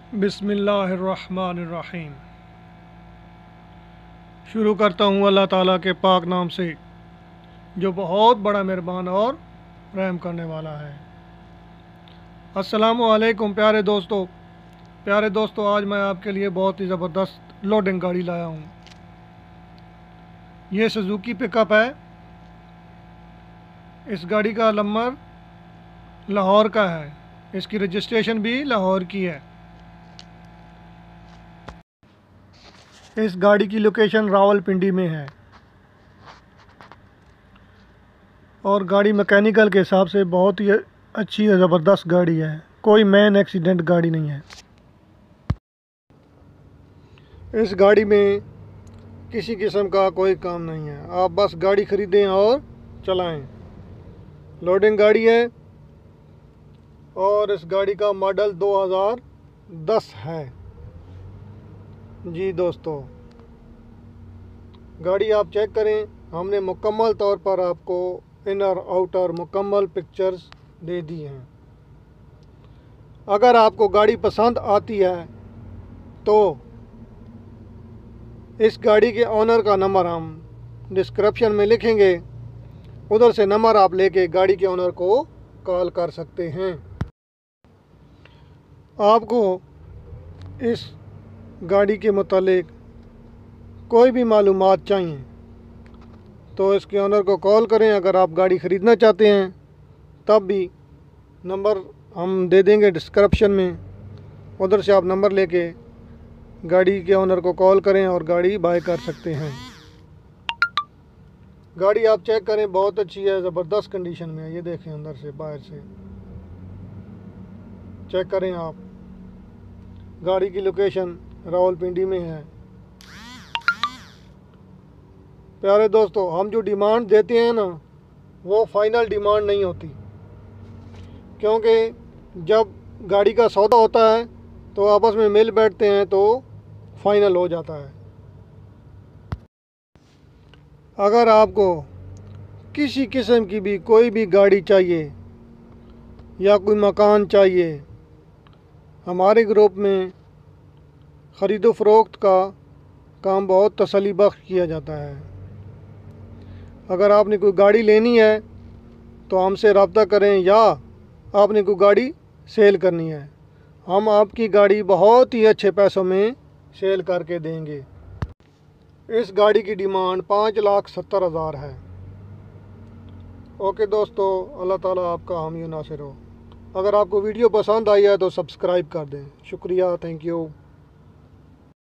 बिस्मिल्लाहिर्रहमानिर्रहीम। शुरू करता हूँ अल्लाह ताला के पाक नाम से जो बहुत बड़ा मेहरबान और रहम करने वाला है। अस्सलामु अलैकुम प्यारे दोस्तों, आज मैं आपके लिए बहुत ही ज़बरदस्त लोडिंग गाड़ी लाया हूँ। ये सुजुकी पिकअप है। इस गाड़ी का नंबर लाहौर का है, इसकी रजिस्ट्रेशन भी लाहौर की है। इस गाड़ी की लोकेशन रावलपिंडी में है और गाड़ी मैकेनिकल के हिसाब से बहुत ही अच्छी और ज़बरदस्त गाड़ी है। कोई मैन एक्सीडेंट गाड़ी नहीं है। इस गाड़ी में किसी किस्म का कोई काम नहीं है, आप बस गाड़ी ख़रीदें और चलाएं। लोडिंग गाड़ी है और इस गाड़ी का मॉडल 2010 है। जी दोस्तों, गाड़ी आप चेक करें, हमने मुकम्मल तौर पर आपको इनर आउटर मुकम्मल पिक्चर्स दे दी हैं। अगर आपको गाड़ी पसंद आती है तो इस गाड़ी के ऑनर का नंबर हम डिस्क्रिप्शन में लिखेंगे, उधर से नंबर आप लेके गाड़ी के ऑनर को कॉल कर सकते हैं। आपको इस गाड़ी के मुतालिक कोई भी मालूमात चाहिए तो इसके ऑनर को कॉल करें। अगर आप गाड़ी ख़रीदना चाहते हैं तब भी नंबर हम दे देंगे डिस्क्रिप्शन में, उधर से आप नंबर लेके गाड़ी के ऑनर को कॉल करें और गाड़ी बाय कर सकते हैं। गाड़ी आप चेक करें, बहुत अच्छी है, ज़बरदस्त कंडीशन में है। ये देखें, अंदर से बाहर से चेक करें आप। गाड़ी की लोकेशन रावलपिंडी में है। प्यारे दोस्तों, हम जो डिमांड देते हैं ना, वो फाइनल डिमांड नहीं होती, क्योंकि जब गाड़ी का सौदा होता है तो आपस में मिल बैठते हैं तो फाइनल हो जाता है। अगर आपको किसी किस्म की भी कोई भी गाड़ी चाहिए या कोई मकान चाहिए, हमारे ग्रुप में ख़रीदो फ़रोख्त का काम बहुत तसल्ली बख्श किया जाता है। अगर आपने कोई गाड़ी लेनी है तो हमसे रब्ता करें, या आपने कोई गाड़ी सेल करनी है, हम आपकी गाड़ी बहुत ही अच्छे पैसों में सेल करके देंगे। इस गाड़ी की डिमांड 5,70,000 है। ओके दोस्तों, अल्लाह ताला आपका हामी नासिर हो। अगर आपको वीडियो पसंद आई है तो सब्सक्राइब कर दें। शुक्रिया, थैंक यू।